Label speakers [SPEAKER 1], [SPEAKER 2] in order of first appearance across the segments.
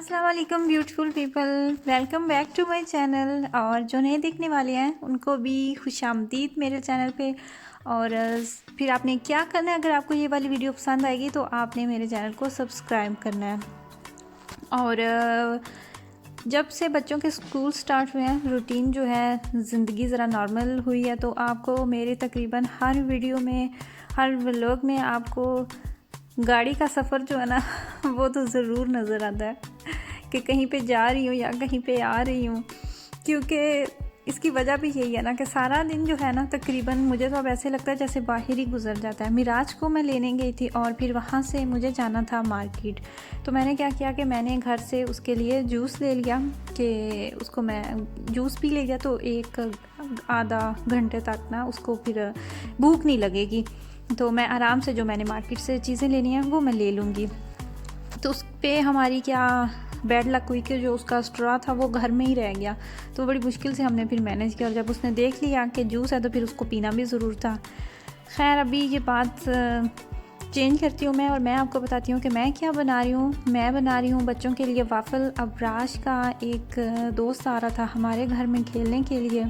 [SPEAKER 1] अस्सलाम वालेकुम beautiful people, welcome back to my channel. और जो नए देखने वाले हैं उनको भी खुशामदीद मेरे चैनल पे। और फिर आपने क्या करना है, अगर आपको ये वाली वीडियो पसंद आएगी तो आपने मेरे चैनल को सब्सक्राइब करना है। और जब से बच्चों के स्कूल स्टार्ट हुए हैं, रूटीन जो है ज़िंदगी ज़रा नॉर्मल हुई है, तो आपको मेरे तकरीबन हर वीडियो में, हर व्लॉग में आपको गाड़ी का सफ़र जो है ना वो तो ज़रूर नज़र आता है कि कहीं पे जा रही हूँ या कहीं पे आ रही हूँ। क्योंकि इसकी वजह भी यही है ना कि सारा दिन जो है ना तकरीबन मुझे तो अब ऐसे लगता है जैसे बाहर ही गुजर जाता है। मिराज को मैं लेने गई थी और फिर वहाँ से मुझे जाना था मार्केट। तो मैंने क्या किया कि मैंने घर से उसके लिए जूस ले लिया कि उसको मैं जूस पी ले गया तो एक आधा घंटे तक ना उसको फिर भूख नहीं लगेगी। तो मैं आराम से जो मैंने मार्केट से चीज़ें लेनी हैं वो मैं ले लूँगी। तो उस पर हमारी क्या बैड लक हुई कि जो उसका स्ट्रॉ था वो घर में ही रह गया। तो बड़ी मुश्किल से हमने फिर मैनेज किया और जब उसने देख लिया कि जूस है तो फिर उसको पीना भी ज़रूर था। खैर अभी ये बात चेंज करती हूँ मैं और मैं आपको बताती हूँ कि मैं क्या बना रही हूँ। मैं बना रही हूँ बच्चों के लिए वाफ़ल। अब्राश का एक दोस्त आ रहा था हमारे घर में खेलने के लिए,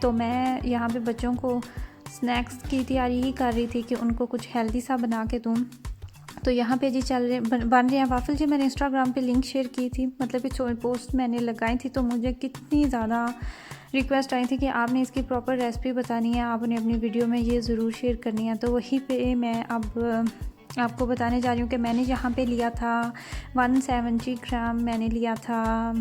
[SPEAKER 1] तो मैं यहाँ पे बच्चों को स्नैक्स की तैयारी ही कर रही थी कि उनको कुछ हेल्दी सा बना के दूँ। तो यहाँ पे जी चल रहे बन रहे हैं वाफ़ल। जी मैंने इंस्टाग्राम पे लिंक शेयर की थी, मतलब कि पोस्ट मैंने लगाई थी, तो मुझे कितनी ज़्यादा रिक्वेस्ट आई थी कि आपने इसकी प्रॉपर रेसिपी बतानी है, आपने अपनी वीडियो में ये ज़रूर शेयर करनी है। तो वहीं पे मैं अब आपको बताने जा रही हूँ कि मैंने यहाँ पे लिया था 170 ग्राम मैंने लिया था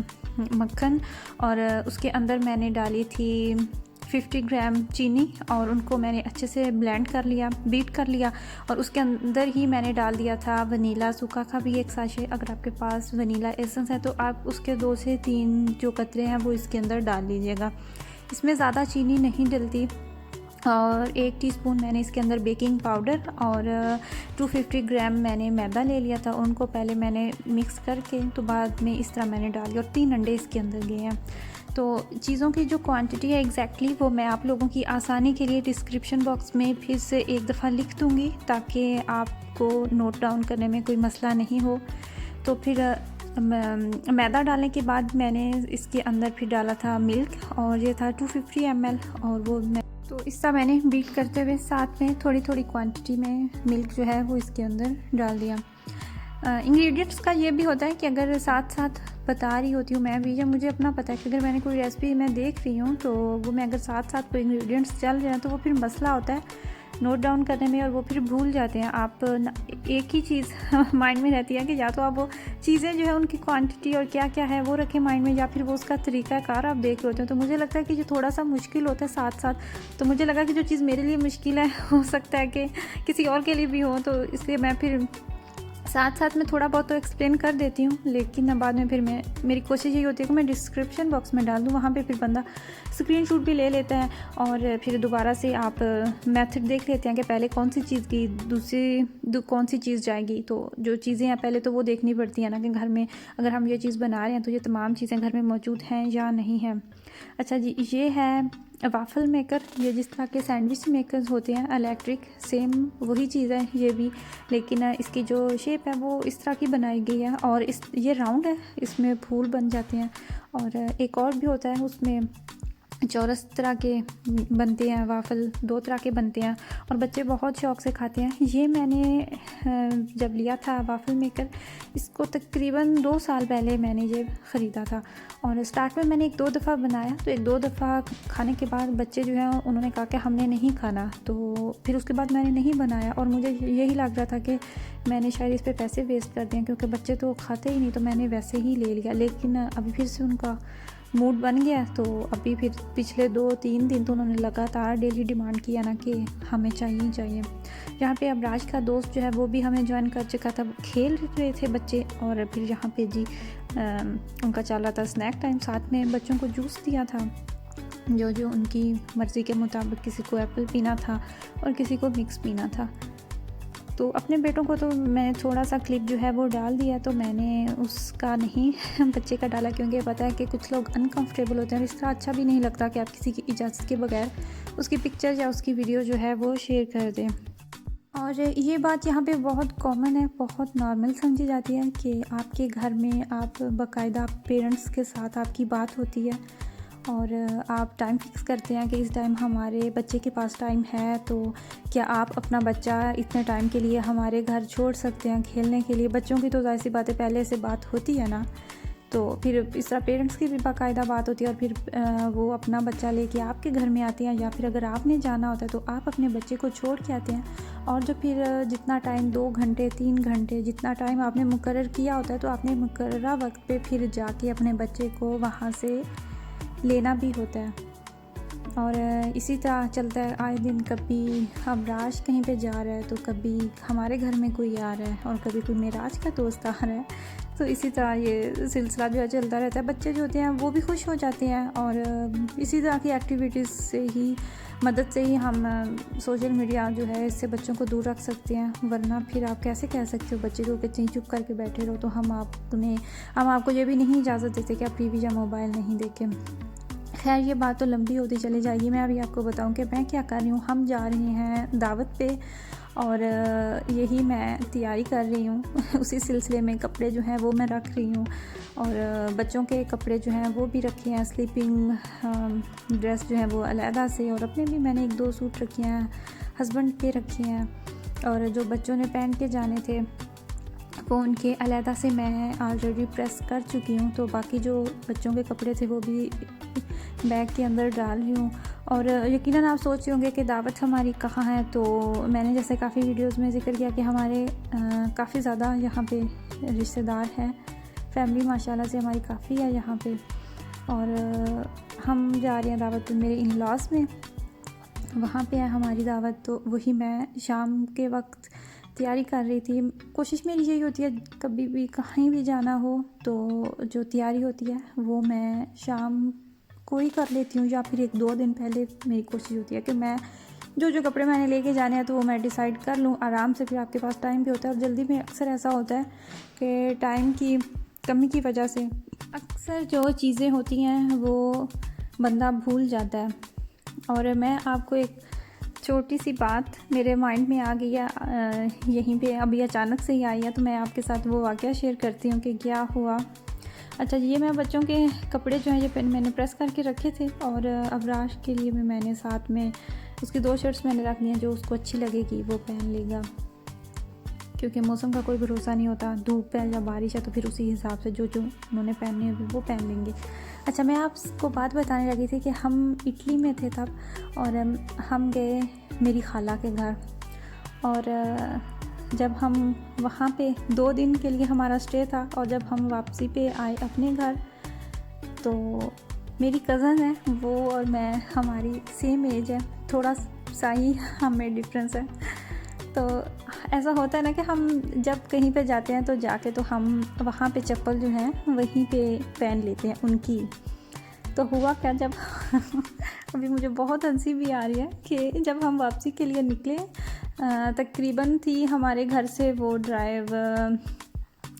[SPEAKER 1] मक्खन और उसके अंदर मैंने डाली थी 50 ग्राम चीनी और उनको मैंने अच्छे से ब्लेंड कर लिया, बीट कर लिया। और उसके अंदर ही मैंने डाल दिया था वनीला सूखा का भी एक साशे। अगर आपके पास वनीला एसेंस है तो आप उसके 2 से 3 जो कतरे हैं वो इसके अंदर डाल लीजिएगा। इसमें ज़्यादा चीनी नहीं डलती। और 1 टीस्पून मैंने इसके अंदर बेकिंग पाउडर और 250 ग्राम मैंने मैदा ले लिया था। उनको पहले मैंने मिक्स करके तो बाद में इस तरह मैंने डाल दिया और 3 अंडे इसके अंदर गए हैं। तो चीज़ों की जो क्वांटिटी है एग्जैक्टली वो मैं आप लोगों की आसानी के लिए डिस्क्रिप्शन बॉक्स में फिर से एक दफ़ा लिख दूँगी ताकि आपको नोट डाउन करने में कोई मसला नहीं हो। तो फिर मैदा डालने के बाद मैंने इसके अंदर फिर डाला था मिल्क और ये था 250 ml और वो तो इसका मैंने बीट करते हुए साथ में थोड़ी थोड़ी क्वांटिटी में मिल्क जो है वो इसके अंदर डाल दिया। इंग्रेडिएंट्स का ये भी होता है कि अगर साथ साथ बता रही होती हूँ मैं भी, जब मुझे अपना पता है कि अगर मैंने कोई रेसिपी मैं देख रही हूँ तो वो मैं अगर साथ साथ कोई इंग्रेडिएंट्स चल रहे हैं तो वो फिर मसला होता है नोट डाउन करने में और वो फिर भूल जाते हैं आप। एक ही चीज़ माइंड में रहती है कि या तो आप वो चीज़ें जो है उनकी क्वांटिटी और क्या क्या है वो रखें माइंड में, या फिर वो उसका तरीक़ाकार आप देख रहे होते हैं। तो मुझे लगता है कि जो थोड़ा सा मुश्किल होता है साथ साथ, तो मुझे लगा कि जो चीज़ मेरे लिए मुश्किल है हो सकता है कि किसी और के लिए भी हो, तो इसलिए मैं फिर साथ साथ में थोड़ा बहुत तो एक्सप्लेन कर देती हूँ। लेकिन बाद में फिर मेरी कोशिश यही होती है कि मैं डिस्क्रिप्शन बॉक्स में डाल दूँ, वहाँ पे फिर बंदा स्क्रीनशॉट भी ले लेता है और फिर दोबारा से आप मेथड देख लेते हैं कि पहले कौन सी चीज़ की दूसरी कौन सी चीज़ जाएगी। तो जो चीज़ें हैं पहले तो वो देखनी पड़ती है ना कि घर में अगर हम ये चीज़ बना रहे हैं तो ये तमाम चीज़ें घर में मौजूद हैं या नहीं हैं। अच्छा जी, ये है वाफ़ल मेकर। ये जिस तरह के सैंडविच मेकर्स होते हैं इलेक्ट्रिक, सेम वही चीज़ है ये भी, लेकिन इसकी जो शेप है वो इस तरह की बनाई गई है और ये राउंड है, इसमें फूल बन जाते हैं। और एक और भी होता है उसमें चौरस तरह के बनते हैं वाफ़ल, 2 तरह के बनते हैं और बच्चे बहुत शौक़ से खाते हैं। ये मैंने जब लिया था वाफ़ल मेकर, इसको तकरीबन 2 साल पहले मैंने ये ख़रीदा था और स्टार्ट में मैंने 1-2 दफ़ा बनाया, तो 1-2 दफ़ा खाने के बाद बच्चे जो हैं उन्होंने कहा कि हमने नहीं खाना, तो फिर उसके बाद मैंने नहीं बनाया और मुझे यही लग रहा था कि मैंने शायद इस पे पैसे वेस्ट कर दिए क्योंकि बच्चे तो खाते ही नहीं, तो मैंने वैसे ही ले लिया। लेकिन अभी फिर से उनका मूड बन गया, तो अभी फिर पिछले 2-3 दिन तो उन्होंने लगातार डेली डिमांड किया ना कि हमें चाहिए ही चाहिए। यहाँ पे अब्राज का दोस्त जो है वो भी हमें ज्वाइन कर चुका था, खेल रहे थे बच्चे और फिर यहाँ पे जी उनका चल रहा था स्नैक टाइम। साथ में बच्चों को जूस दिया था जो जो उनकी मर्ज़ी के मुताबिक, किसी को एप्पल पीना था और किसी को मिक्स पीना था। तो अपने बेटों को तो मैंने थोड़ा सा क्लिप जो है वो डाल दिया, तो मैंने उसका नहीं बच्चे का डाला क्योंकि पता है कि कुछ लोग अनकंफर्टेबल होते हैं और इस तरह अच्छा भी नहीं लगता कि आप किसी की इजाज़त के बगैर उसकी पिक्चर या उसकी वीडियो जो है वो शेयर कर दें। और और ये बात यहाँ पे बहुत कॉमन है, बहुत नॉर्मल समझी जाती है कि आपके घर में आप बाकायदा पेरेंट्स के साथ आपकी बात होती है और आप टाइम फिक्स करते हैं कि इस टाइम हमारे बच्चे के पास टाइम है, तो क्या आप अपना बच्चा इतने टाइम के लिए हमारे घर छोड़ सकते हैं खेलने के लिए। बच्चों की तो ज़ाहिर सी बात है पहले से बात होती है ना, तो फिर इस तरह पेरेंट्स की भी बाकायदा बात होती है और फिर वो अपना बच्चा लेके आपके घर में आते हैं, या फिर अगर आपने जाना होता है तो आप अपने बच्चे को छोड़ के आते हैं। और जो फिर जितना टाइम 2 घंटे 3 घंटे जितना टाइम आपने मुकर्रर किया होता है, तो आपने मुकर्ररा वक्त पे फिर जाके अपने बच्चे को वहाँ से लेना भी होता है। और इसी तरह चलता है आए दिन, कभी अबराज कहीं पे जा रहा है तो कभी हमारे घर में कोई आ रहा है और कभी कोई मेराज का दोस्त आ रहा है। तो इसी तरह ये सिलसिला जो है चलता रहता है। बच्चे जो होते हैं वो भी खुश हो जाते हैं और इसी तरह की एक्टिविटीज़ से ही मदद से ही हम सोशल मीडिया जो है इससे बच्चों को दूर रख सकते हैं। वरना फिर आप कैसे कह सकते हो बच्चे को कि कहीं चुप करके बैठे रहो, तो हम आपको ये भी नहीं इजाज़त देते कि आप टीवी या मोबाइल नहीं देखें। खैर ये बात तो लंबी होती चली जाएगी। मैं अभी आपको बताऊं कि मैं क्या कर रही हूँ। हम जा रहे हैं दावत पे और यही मैं तैयारी कर रही हूँ। उसी सिलसिले में कपड़े जो हैं वो मैं रख रही हूँ और बच्चों के कपड़े जो हैं वो भी रखे हैं, स्लीपिंग ड्रेस जो है वो अलहदा से, और अपने भी मैंने 1-2 सूट रखे हैं, हस्बैंड के रखे हैं, और जो बच्चों ने पहन के जाने थे वो उनके अलहदा से मैं ऑलरेडी प्रेस कर चुकी हूँ। तो बाकी जो बच्चों के कपड़े थे वो भी बैग के अंदर डाल रही हूँ। और यकीनन आप सोच रहे होंगे कि दावत हमारी कहाँ है। तो मैंने जैसे काफ़ी वीडियोस में जिक्र किया कि हमारे काफ़ी ज़्यादा यहाँ पे रिश्तेदार हैं, फैमिली माशाल्लाह से हमारी काफ़ी है यहाँ पे, और हम जा रहे हैं दावत मेरे इन लॉज में, वहाँ पे है हमारी दावत। तो वही मैं शाम के वक्त तैयारी कर रही थी। कोशिश मेरी यही होती है कभी भी कहीं भी जाना हो तो जो तैयारी होती है वो मैं शाम को ही कर लेती हूँ, या फिर 1-2 दिन पहले मेरी कोशिश होती है कि मैं जो कपड़े मैंने लेके जाने हैं तो वो मैं डिसाइड कर लूँ आराम से। फिर आपके पास टाइम भी होता है, और जल्दी में अक्सर ऐसा होता है कि टाइम की कमी की वजह से अक्सर जो चीज़ें होती हैं वो बंदा भूल जाता है। और मैं आपको एक छोटी सी बात मेरे माइंड में आ गई है यहीं पे, अभी अचानक से ही आई है, तो मैं आपके साथ वो वाक़या शेयर करती हूँ कि क्या हुआ। अच्छा, ये मैं बच्चों के कपड़े जो हैं ये मैंने प्रेस करके रखे थे, और अबराश के लिए भी मैंने साथ में उसकी 2 शर्ट्स मैंने रख दी हैं, जो उसको अच्छी लगेगी वो पहन लेगा, क्योंकि मौसम का कोई भरोसा नहीं होता, धूप है या बारिश है, तो फिर उसी हिसाब से जो उन्होंने पहनने हैं वो पहन लेंगे। अच्छा, मैं आपको बात बताने लगी थी कि हम इटली में थे तब, और हम गए मेरी खाला के घर, और जब हम वहाँ पे 2 दिन के लिए हमारा स्टे था, और जब हम वापसी पे आए अपने घर तो मेरी कज़न है वो और मैं, हमारी सेम एज है, थोड़ा सा ही हमें डिफरेंस है। तो ऐसा होता है ना कि हम जब कहीं पे जाते हैं तो जाके तो हम वहाँ पे चप्पल जो है वहीं पे पहन लेते हैं उनकी। तो हुआ क्या, जब अभी मुझे बहुत हंसी भी आ रही है कि जब हम वापसी के लिए निकले, तकरीबन थी हमारे घर से वो ड्राइव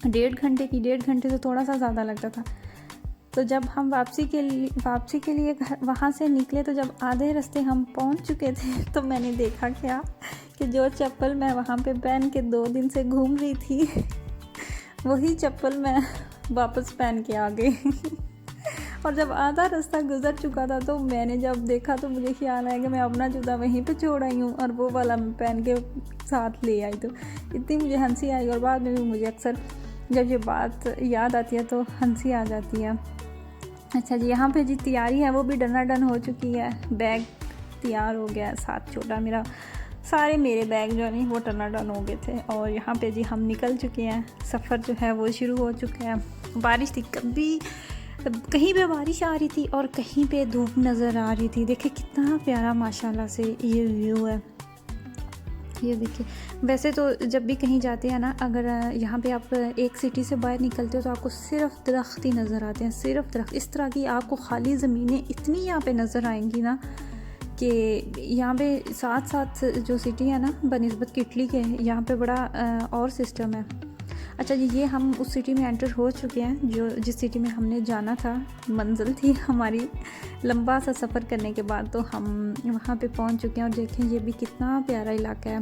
[SPEAKER 1] 1.5 घंटे की, 1.5 घंटे से थोड़ा सा ज़्यादा लगता था। तो जब हम वापसी के लिए वहाँ से निकले, तो जब आधे रास्ते हम पहुँच चुके थे तो मैंने देखा क्या कि जो चप्पल मैं वहाँ पे पहन के 2 दिन से घूम रही थी वही चप्पल मैं वापस पहन के आ गई। और जब आधा रास्ता गुजर चुका था तो मैंने जब देखा तो मुझे ख्याल आया कि मैं अपना जूता वहीं पे छोड़ आई हूँ और वो वाला मैं पहन के साथ ले आई। तो इतनी मुझे हंसी आई, और बाद में भी मुझे अक्सर जब ये बात याद आती है तो हंसी आ जाती है। अच्छा जी, यहाँ पे जी तैयारी है वो भी डनाडन हो चुकी है, बैग तैयार हो गया, साथ छोटा मेरा, सारे मेरे बैग जो नहीं वो टनाटन हो गए थे। और यहाँ पे जी हम निकल चुके हैं, सफ़र जो है वो शुरू हो चुका है। बारिश थी, कहीं पे बारिश आ रही थी और कहीं पे धूप नज़र आ रही थी। देखिए कितना प्यारा माशाल्लाह से ये व्यू है, ये देखिए। वैसे तो जब भी कहीं जाते हैं ना, अगर यहाँ पे आप एक सिटी से बाहर निकलते हो तो आपको सिर्फ दरख्त ही नज़र आते हैं, सिर्फ दरख्त। इस तरह की आपको खाली ज़मीनें इतनी यहाँ पे नज़र आएंगी ना कि यहाँ पे साथ साथ जो सिटी है ना बनिस्बत की इटली के, यहाँ पे बड़ा और सिस्टम है। अच्छा जी, ये हम उस सिटी में एंटर हो चुके हैं जो जिस सिटी में हमने जाना था, मंजिल थी हमारी लंबा सा सफ़र करने के बाद। तो हम वहाँ पे पहुँच चुके हैं, और देखें ये भी कितना प्यारा इलाका है।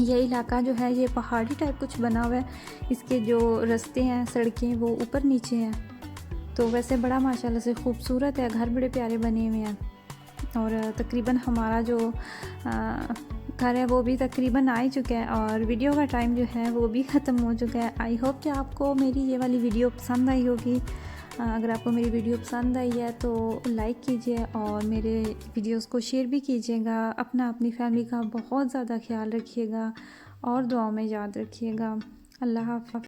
[SPEAKER 1] ये इलाका जो है ये पहाड़ी टाइप कुछ बना हुआ है। इसके जो रास्ते हैं, सड़कें, वो ऊपर नीचे हैं। तो वैसे बड़ा माशाल्लाह से खूबसूरत है, घर बड़े प्यारे बने हुए हैं। और तकरीबन हमारा जो घर है वो भी तकरीबन आ ही चुका है और वीडियो का टाइम जो है वो भी ख़त्म हो चुका है। आई होप कि आपको मेरी ये वाली वीडियो पसंद आई होगी। अगर आपको मेरी वीडियो पसंद आई है तो लाइक कीजिए और मेरे वीडियोस को शेयर भी कीजिएगा। अपनी फैमिली का बहुत ज़्यादा ख्याल रखिएगा और दुआओं में याद रखिएगा। अल्लाह हाफ़िज़।